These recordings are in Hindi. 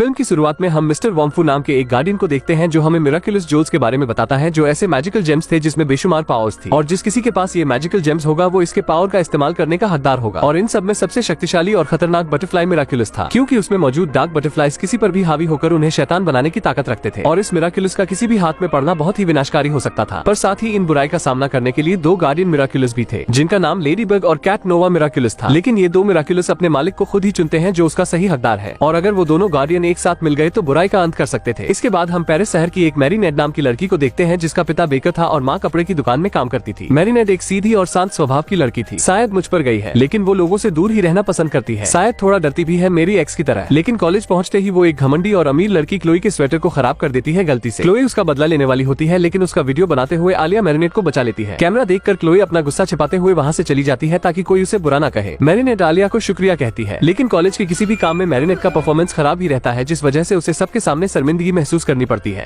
फिल्म की शुरुआत में हम मिस्टर वॉन्गफू नाम के एक गार्डियन को देखते हैं जो हमें मिराक्युलस ज्वेल्स के बारे में बताता है, जो ऐसे मैजिकल जेम्स थे जिसमें बेशुमार पावर्स थी, और जिस किसी के पास ये मैजिकल जेम्स होगा वो इसके पावर का इस्तेमाल करने का हकदार होगा। और इन सब में सबसे शक्तिशाली और खतरनाक बटरफ्लाई मिराक्युलस था, क्योंकि उसमें मौजूद डार्क बटरफ्लाइज किसी पर भी हावी होकर उन्हें शैतान बनाने की ताकत रखते थे, और इस मिराक्युलस का किसी भी हाथ में पड़ना बहुत ही विनाशकारी हो सकता था। पर साथ ही इन बुराई का सामना करने के लिए दो गार्डियन मिराक्युलस भी थे, जिनका नाम लेडीबग और कैट नोवा मिराक्युलस था। लेकिन ये दो मिराक्युलस अपने मालिक को खुद ही चुनते हैं जो उसका सही हकदार है, और अगर वो दोनों गार्डियन एक साथ मिल गए तो बुराई का अंत कर सकते थे। इसके बाद हम पेरिस शहर की एक मैरीनेट नाम की लड़की को देखते हैं, जिसका पिता बेकर था और माँ कपड़े की दुकान में काम करती थी। मैरीनेट एक सीधी और शांत स्वभाव की लड़की थी, शायद मुझ पर गई है, लेकिन वो लोगों से दूर ही रहना पसंद करती है, शायद थोड़ा डरती भी है मेरी एक्स की तरह। लेकिन कॉलेज पहुंचते ही वो एक घमंडी और अमीर लड़की क्लोई के स्वेटर को खराब कर देती है गलती से। क्लोई उसका बदला लेने वाली होती है, लेकिन उसका वीडियो बनाते हुए आलिया मैरीनेट को बचा लेती है। कैमरा देखकर क्लोई अपना गुस्सा छिपाते हुए वहाँ से चली जाती है ताकि कोई उसे बुरा ना कहे। मैरीनेट आलिया को शुक्रिया कहती है, लेकिन कॉलेज के किसी भी काम में मैरीनेट का परफॉर्मेंस खराब ही रहता है, जिस वजह से उसे सबके सामने शर्मिंदगी महसूस करनी पड़ती है।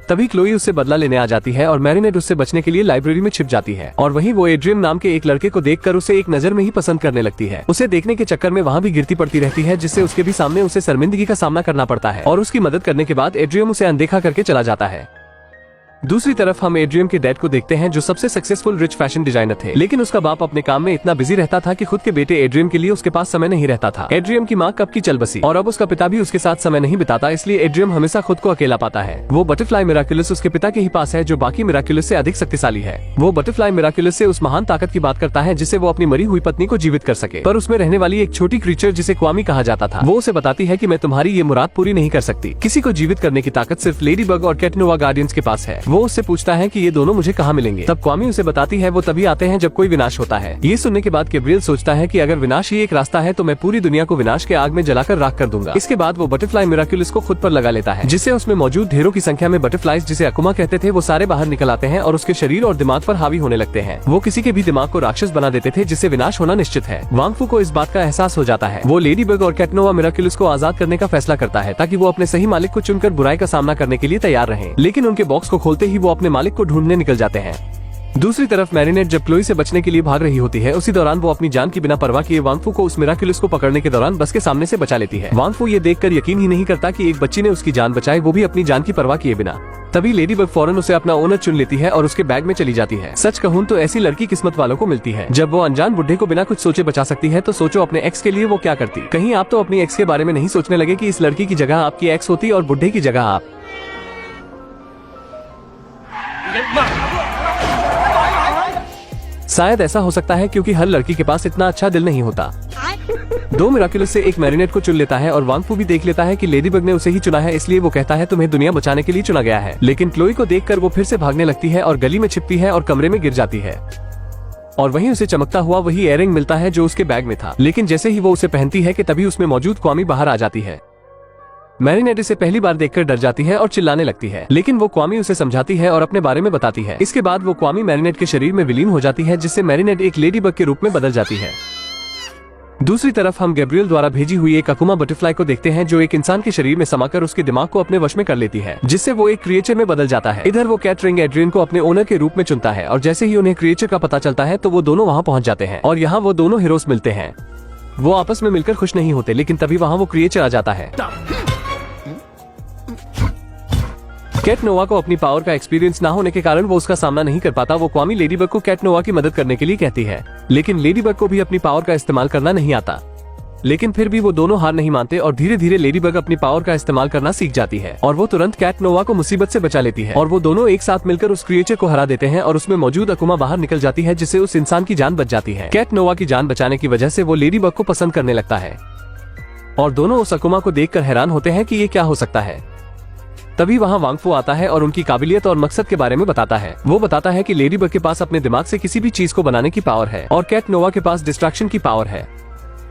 तभी क्लोई उससे बदला लेने आ जाती है और मैरीनेट उससे बचने के लिए लाइब्रेरी में छिप जाती है, और वहीं वो एड्रियम नाम के एक लड़के को देखकर उसे एक नजर में ही पसंद करने लगती है। उसे देखने के चक्कर में वहाँ भी गिरती पड़ती रहती है, जिससे उसके भी सामने उसे शर्मिंदगी का सामना करना पड़ता है, और उसकी मदद करने के बाद एड्रियम उसे अनदेखा करके चला जाता है। दूसरी तरफ हम एड्रियम के डैड को देखते हैं, जो सबसे सक्सेसफुल रिच फैशन डिजाइनर थे, लेकिन उसका बाप अपने काम में इतना बिजी रहता था कि खुद के बेटे एड्रियम के लिए उसके पास समय नहीं रहता था। एड्रियम की माँ कब की चल बसी, और अब उसका पिता भी उसके साथ समय नहीं बिताता, इसलिए एड्रियम हमेशा खुद को अकेला पाता है। वो बटरफ्लाई मिराक्युलस उसके पिता के ही पास है, जो बाकी मिराक्युलस से अधिक शक्तिशाली है। वो बटरफ्लाई मिराक्युलस से उस महान ताकत की बात करता है जिससे वो अपनी मरी हुई पत्नी को जीवित कर सके, पर उसमें रहने वाली एक छोटी क्रीचर जिसे क्वामी कहा जाता था, वो उसे बताती है कि मैं तुम्हारी ये मुराद पूरी नहीं कर सकती। किसी को जीवित करने की ताकत सिर्फ लेडीबग और कैट नोवा गार्डियंस के पास है। वो उससे पूछता है कि ये दोनों मुझे कहाँ मिलेंगे। तब क्वामी उसे बताती है वो तभी आते हैं जब कोई विनाश होता है। ये सुनने के बाद गैब्रियल सोचता है कि अगर विनाश ही एक रास्ता है तो मैं पूरी दुनिया को विनाश के आग में जलाकर राख कर दूंगा। इसके बाद वो बटरफ्लाई मिराक्युलस को खुद पर लगा लेता है, जिससे उसमें मौजूद ढेरों की संख्या में बटरफ्लाइज, जिसे अकुमा कहते थे, वो सारे बाहर निकल आते हैं और उसके शरीर और दिमाग पर हावी होने लगते हैं। वो किसी के भी दिमाग को राक्षस बना देते थे, जिससे विनाश होना निश्चित है। वांगफू को इस बात का एहसास हो जाता है। वो लेडीबग और कैट नोवा मिराक्युलस को आजाद करने का फैसला करता है ताकि वो अपने सही मालिक को चुनकर बुराई का सामना करने के लिए तैयार रहें। लेकिन उनके बॉक्स को खोलते ही वो अपने मालिक को ढूंढने निकल जाते हैं। दूसरी तरफ मैरीनेट जब क्लोई से बचने के लिए भाग रही होती है, उसी दौरान वो अपनी जान की बिना परवाह किए वांगफू को उस मिराक्युलस को पकड़ने के दौरान बस के सामने से बचा लेती है। वांगफू ये देखकर यकीन ही नहीं करता कि एक बच्ची ने उसकी जान बचाई, वो भी अपनी जान की परवाह किए बिना। तभी लेडीबग फौरन उसे अपना ओनर चुन लेती है और उसके बैग में चली जाती है। सच कहूँ तो ऐसी लड़की किस्मत वालों को मिलती है। जब वो अनजान बुढ़े को बिना कुछ सोचे बचा सकती है, तो सोचो अपने एक्स के लिए वो क्या करती। कहीं आप तो अपनी एक्स के बारे में नहीं सोचने लगे कि इस लड़की की जगह आपकी एक्स होती और बुढ़े की जगह आप। शायद ऐसा हो सकता है क्योंकि हर लड़की के पास इतना अच्छा दिल नहीं होता। दो मिराक्युलस से एक मैरीनेट को चुन लेता है और वांगफू भी देख लेता है कि लेडीबग ने उसे ही चुना है, इसलिए वो कहता है तुम्हें दुनिया बचाने के लिए चुना गया है। लेकिन क्लोई को देखकर वो फिर से भागने लगती है और गली में छिपती है और कमरे में गिर जाती है, और वहीं उसे चमकता हुआ वही इयररिंग मिलता है जो उसके बैग में था। लेकिन जैसे ही वो उसे पहनती है कि तभी उसमें मौजूद क्वामी बाहर आ जाती है। मैरीनेट इसे पहली बार देखकर डर जाती है और चिल्लाने लगती है, लेकिन वो क्वामी उसे समझाती है और अपने बारे में बताती है। इसके बाद वो क्वामी मैरीनेट के शरीर में विलीन हो जाती है, जिससे मैरीनेट एक लेडीबग के रूप में बदल जाती है। दूसरी तरफ हम गैब्रियल द्वारा भेजी हुई एक अकुमा बटरफ्लाई को देखते हैं, जो एक इंसान के शरीर में समाकर उसके दिमाग को अपने वश में कर लेती है, जिससे वो एक क्रिएचर में बदल जाता है। इधर वो कैटरिंग एड्रियन को अपने ओनर के रूप में चुनता है, और जैसे ही उन्हें क्रिएचर का पता चलता है तो वो दोनों वहाँ पहुँच जाते हैं, और यहाँ वो दोनों हीरोज मिलते हैं। वो आपस में मिलकर खुश नहीं होते, लेकिन तभी वहाँ वो क्रिएचर आ जाता है। कैट नोवा को अपनी पावर का एक्सपीरियंस ना होने के कारण वो उसका सामना नहीं कर पाता। वो क्वामी लेडीबग को कैट नोवा की मदद करने के लिए कहती है, लेकिन लेडीबग को भी अपनी पावर का इस्तेमाल करना नहीं आता। लेकिन फिर भी वो दोनों हार नहीं मानते और धीरे धीरे लेडीबग अपनी पावर का इस्तेमाल करना सीख जाती है, और वो तुरंत कैट नोवा को मुसीबत से बचा लेती है, और वो दोनों एक साथ मिलकर उस क्रिएचर को हरा देते हैं और उसमें मौजूद अकुमा बाहर निकल जाती है, जिससे उस इंसान की जान बच जाती है। कैट नोवा की जान बचाने की वजह से वो लेडीबग को पसंद करने लगता है, और दोनों उस अकुमा को देखकर हैरान होते हैं कि ये क्या हो सकता है। तभी वहाँ वांगफू आता है और उनकी काबिलियत और मकसद के बारे में बताता है। वो बताता है कि लेडीबग के पास अपने दिमाग से किसी भी चीज को बनाने की पावर है, और कैट नोवा के पास डिस्ट्रैक्शन की पावर है,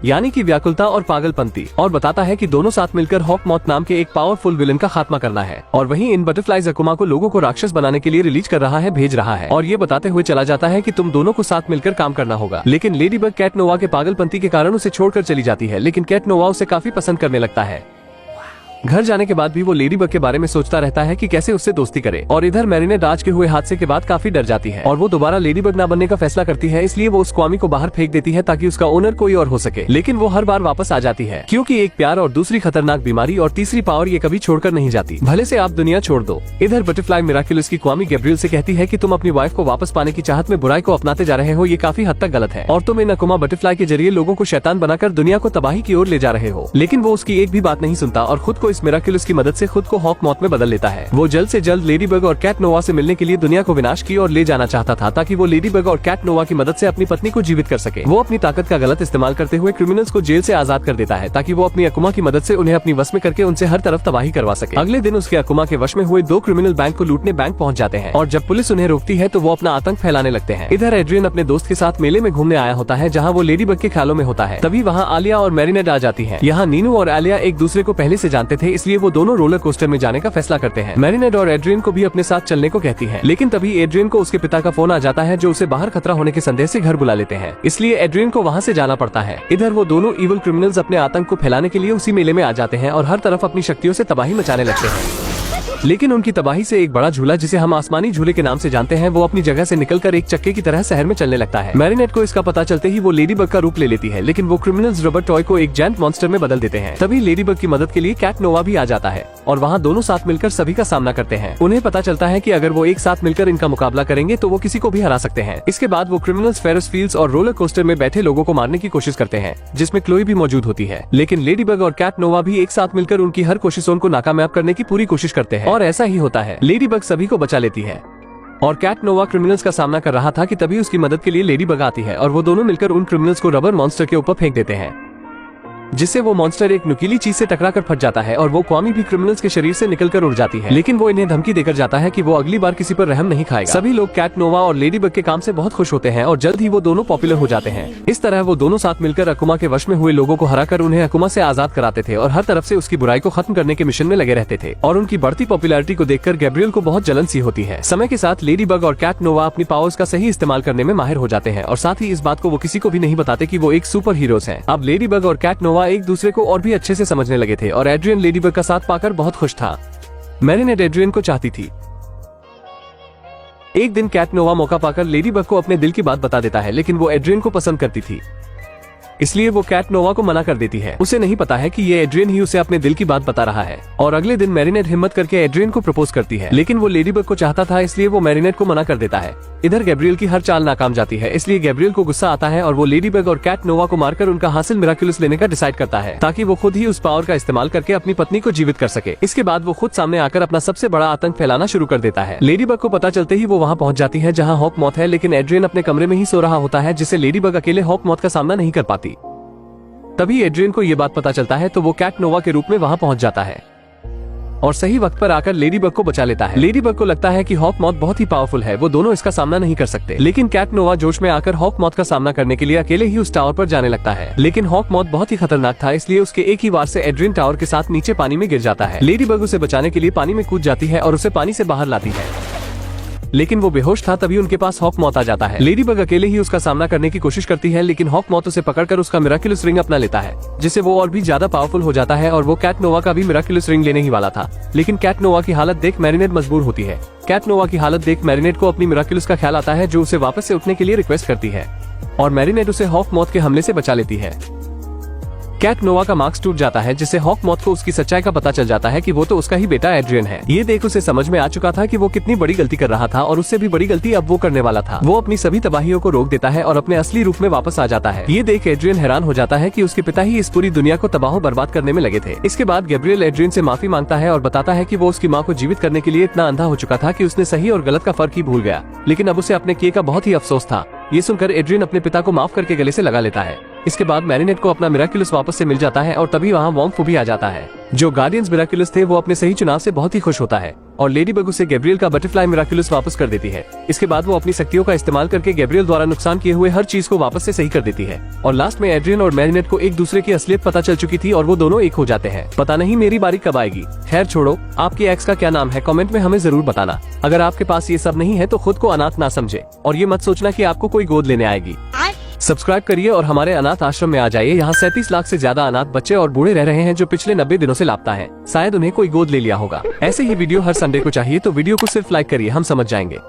यानी कि व्याकुलता और पागलपंती, और बताता है कि दोनों साथ मिलकर हॉक मॉथ नाम के एक पावरफुल विलन का खात्मा करना है। और वहीं इन बटरफ्लाइज अकुमा को लोगों को राक्षस बनाने के लिए रिलीज कर रहा है, भेज रहा है, और ये बताते हुए चला जाता है कि तुम दोनों को साथ मिलकर काम करना होगा। लेकिन लेडीबग कैट नोवा के पागलपंती के कारण उसे छोड़कर चली जाती है, लेकिन कैट नोवा उसे काफी पसंद करने लगता है। घर जाने के बाद भी वो लेडी बग के बारे में सोचता रहता है कि कैसे उससे दोस्ती करे। और इधर मैरिनेट आज के हुए हादसे के बाद काफी डर जाती है और वो दोबारा लेडी बग ना बनने का फैसला करती है, इसलिए वो उस क्वामी को बाहर फेंक देती है ताकि उसका ओनर कोई और हो सके। लेकिन वो हर बार वापस आ जाती है, क्योंकि एक प्यार और दूसरी खतरनाक बीमारी और तीसरी पावर ये कभी छोड़कर नहीं जाती, भले से आप दुनिया छोड़ दो। इधर बटरफ्लाई मिराक्युलस की क्वामी गैब्रियल से कहती है कि तुम अपनी वाइफ को वापस पाने की चाहत में बुराई को अपनाते जा रहे हो, ये काफी हद तक गलत है और तुम इन अकुमा बटरफ्लाई के जरिए लोगों को शैतान बनाकर दुनिया को तबाही की ओर ले जा रहे हो। लेकिन वो उसकी एक भी बात नहीं सुनता और खुद को इस मिराक्युलस की मदद से खुद को हॉक मॉथ में बदल लेता है। वो जल्द से जल्द लेडी बग और कैट नोवा से मिलने के लिए दुनिया को विनाश की ओर ले जाना चाहता था, ताकि वो लेडी बग और कैट नोवा की मदद से अपनी पत्नी को जीवित कर सके। वो अपनी ताकत का गलत इस्तेमाल करते हुए क्रिमिनल्स को जेल से आजाद कर देता है, ताकि वो अपनी अकुमा की मदद से उन्हें अपनी वश में करके उनसे हर तरफ तबाही करवा सके। अगले दिन उसके अकुमा के वश में हुए 2 क्रिमिनल बैंक को लूटने बैंक पहुंच जाते हैं और जब पुलिस उन्हें रोकती है तो वो अपना आतंक फैलाने लगते हैं। इधर एड्रियन अपने दोस्त के साथ मेले में घूमने आया होता है, जहाँ वो लेडी बग के ख्यालों में होता है। तभी वहाँ आलिया और मैरिनेट आ जाती है। यहाँ नीनू और आलिया एक दूसरे को पहले से जानते थे, इसलिए वो दोनों रोलर कोस्टर में जाने का फैसला करते हैं। मैरिनेट और एड्रियन को भी अपने साथ चलने को कहती है, लेकिन तभी एड्रियन को उसके पिता का फोन आ जाता है, जो उसे बाहर खतरा होने के संदेह से घर बुला लेते हैं, इसलिए एड्रियन को वहाँ से जाना पड़ता है। इधर वो दोनों इविल क्रिमिनल्स अपने आतंक को फैलाने के लिए उसी मेले में आ जाते हैं और हर तरफ अपनी शक्तियों से तबाही मचाने लगते हैं। लेकिन उनकी तबाही से एक बड़ा झूला, जिसे हम आसमानी झूले के नाम से जानते हैं, वो अपनी जगह से निकलकर एक चक्के की तरह शहर में चलने लगता है। मैरिनेट को इसका पता चलते ही वो लेडी बग का रूप ले लेती है, लेकिन वो क्रिमिनल्स रबर टॉय को एक जायंट मॉन्स्टर में बदल देते हैं। तभी लेडी बग की मदद के लिए कैट नोवा भी आ जाता है और वहाँ दोनों साथ मिलकर सभी का सामना करते हैं। उन्हें पता चलता है कि अगर वो एक साथ मिलकर इनका मुकाबला करेंगे तो वो किसी को भी हरा सकते हैं। इसके बाद वो क्रिमिनल्स फेरस व्हील्स और रोलर कोस्टर में बैठे लोगों को मारने की कोशिश करते हैं, जिसमें क्लोई भी मौजूद होती है। लेकिन लेडी बग और कैट नोवा भी एक साथ मिलकर उनकी हर कोशिशों को नाकामयाब करने की पूरी कोशिश करते हैं और ऐसा ही होता है। लेडी बग सभी को बचा लेती है और कैट नोवा क्रिमिनल्स का सामना कर रहा था कि तभी उसकी मदद के लिए लेडी बग आती है और वो दोनों मिलकर उन क्रिमिनल्स को रबर मॉन्स्टर के ऊपर फेंक देते हैं, जिससे वो मॉन्स्टर एक नुकीली चीज से टकराकर फट जाता है और वो क्वामी भी क्रिमिनल्स के शरीर से निकलकर उड़ जाती है। लेकिन वो इन्हें धमकी देकर जाता है कि वो अगली बार किसी पर रहम नहीं खाएगा। सभी लोग कैट नोवा और लेडी बग के काम से बहुत खुश होते हैं और जल्द ही वो दोनों पॉपुलर हो जाते हैं। इस तरह वो दोनों साथ मिलकर अकुमा के वश में हुए लोगों को हराकर उन्हें अकुमा से आजाद कराते थे और हर तरफ से उसकी बुराई को खत्म करने के मिशन में लगे रहते थे। और उनकी बढ़ती पॉपुलैरिटी को देखकर गैब्रियल को बहुत जलन सी होती है। समय के साथ लेडी बग और कैट नोवा अपनी पावर्स का सही इस्तेमाल करने में माहिर हो जाते हैं और साथ ही इस बात को वो किसी को भी नहीं बताते कि वो एक सुपर हीरोज हैं। अब लेडी बग और कैट नोवा एक दूसरे को और भी अच्छे से समझने लगे थे और एड्रियन लेडी बग का साथ पाकर बहुत खुश था। मैरिनेट एड्रियन को चाहती थी। एक दिन कैट नोवा मौका पाकर लेडी बग को अपने दिल की बात बता देता है, लेकिन वो एड्रियन को पसंद करती थी, इसलिए वो कैट नोवा को मना कर देती है। उसे नहीं पता है कि ये एड्रियन ही उसे अपने दिल की बात बता रहा है। और अगले दिन मैरिनेट हिम्मत करके एड्रियन को प्रपोज करती है, लेकिन वो लेडी बग को चाहता था, इसलिए वो मैरिनेट को मना कर देता है। इधर गैब्रियल की हर चाल नाकाम जाती है, इसलिए गैब्रियल को गुस्सा आता है और वो लेडी बग और कैट नोवा को मारकर उनका हासिल मिराक्युलस लेने का डिसाइड करता है, ताकि वो खुद ही उस पावर का इस्तेमाल करके अपनी पत्नी को जीवित कर सके। इसके बाद वो खुद सामने आकर अपना सबसे बड़ा आतंक फैलाना शुरू कर देता है। लेडी बग को पता चलते ही वो वहाँ पहुँच जाती है जहाँ हॉक मॉथ है, लेकिन एड्रियन अपने कमरे में ही सो रहा होता है, जिससे लेडी बग अकेले हॉक मॉथ का सामना नहीं कर पाती। तभी एड्रियन को ये बात पता चलता है तो वो कैट नोवा के रूप में वहाँ पहुँच जाता है और सही वक्त पर आकर लेडी बग को बचा लेता है। लेडी बग को लगता है कि हॉक मॉथ बहुत ही पावरफुल है, वो दोनों इसका सामना नहीं कर सकते। लेकिन कैट नोवा जोश में आकर हॉक मॉथ का सामना करने के लिए अकेले ही उस टावर पर जाने लगता है। लेकिन हॉक मॉथ बहुत ही खतरनाक था, इसलिए उसके एक ही वार से एड्रियन टावर के साथ नीचे पानी में गिर जाता है। लेडी बग उसे बचाने के लिए पानी में कूद जाती है और उसे पानी से बाहर लाती है, लेकिन वो बेहोश था। तभी उनके पास हॉक मॉथ आ जाता है। लेडी बग अकेले ही उसका सामना करने की कोशिश करती है, लेकिन हॉक मॉथ उसे पकड़कर उसका मिराक्युलस रिंग अपना लेता है, जिससे वो और भी ज्यादा पावरफुल हो जाता है और वो कैट नोवा का भी मिराक्युलस रिंग लेने ही वाला था। लेकिन कैट नोवा की हालत देख मैरिनेट मजबूर होती है। कैट नोवा की हालत देख मैरिनेट को अपनी मिराक्युलस का ख्याल आता है, जो उसे वापस से उठने के लिए रिक्वेस्ट करती है और मैरिनेट उसे हॉक मॉथ के हमले से बचा लेती है। कैट नोवा का मार्क्स टूट जाता है, जिससे हॉक मॉथ को उसकी सच्चाई का पता चल जाता है कि वो तो उसका ही बेटा एड्रियन है। ये देख उसे समझ में आ चुका था कि वो कितनी बड़ी गलती कर रहा था और उससे भी बड़ी गलती अब वो करने वाला था। वो अपनी सभी तबाहियों को रोक देता है और अपने असली रूप में वापस आ जाता है। ये देख एड्रियन हैरान हो जाता है कि उसके पिता ही इस पूरी दुनिया को तबाह बर्बाद करने में लगे थे। इसके बाद गैब्रियल एड्रियन से माफी मांगता है और बताता है कि वो उसकी माँ को जीवित करने के लिए इतना अंधा हो चुका था कि उसने सही और गलत का फर्क ही भूल गया, लेकिन अब उसे अपने किए का बहुत ही अफसोस था। ये सुनकर एड्रियन अपने पिता को माफ करके गले से लगा लेता है। इसके बाद मैरिनेट को अपना मिराक्युलस वापस से मिल जाता है और तभी वहाँ वॉन्ग फू भी आ जाता है। जो गार्डियंस मिराक्युलस थे वो अपने सही चुनाव से बहुत ही खुश होता है और लेडी बग उसे गैब्रियल का बटरफ्लाई मिराक्युलस वापस कर देती है। इसके बाद वो अपनी शक्तियों का इस्तेमाल करके गैब्रियल द्वारा नुकसान किए हुए हर चीज को वापस से सही कर देती है और लास्ट में एड्रियन और मैरिनेट को एक दूसरे की असलियत पता चल चुकी थी और वो दोनों एक हो जाते हैं। पता नहीं मेरी बारी कब आएगी। खैर छोड़ो, आपके एक्स का क्या नाम है कमेंट में हमें जरूर बताना। अगर आपके पास ये सब नहीं है तो खुद को अनाथ ना समझे और ये मत सोचना कि आपको कोई गोद लेने आएगी। सब्सक्राइब करिए और हमारे अनाथ आश्रम में आ जाइए। यहाँ 37 लाख से ज्यादा अनाथ बच्चे और बूढ़े रह रहे हैं जो पिछले 90 दिनों से लापता हैं। शायद उन्हें कोई गोद ले लिया होगा। ऐसे ही वीडियो हर संडे को चाहिए तो वीडियो को सिर्फ लाइक करिए, हम समझ जाएंगे।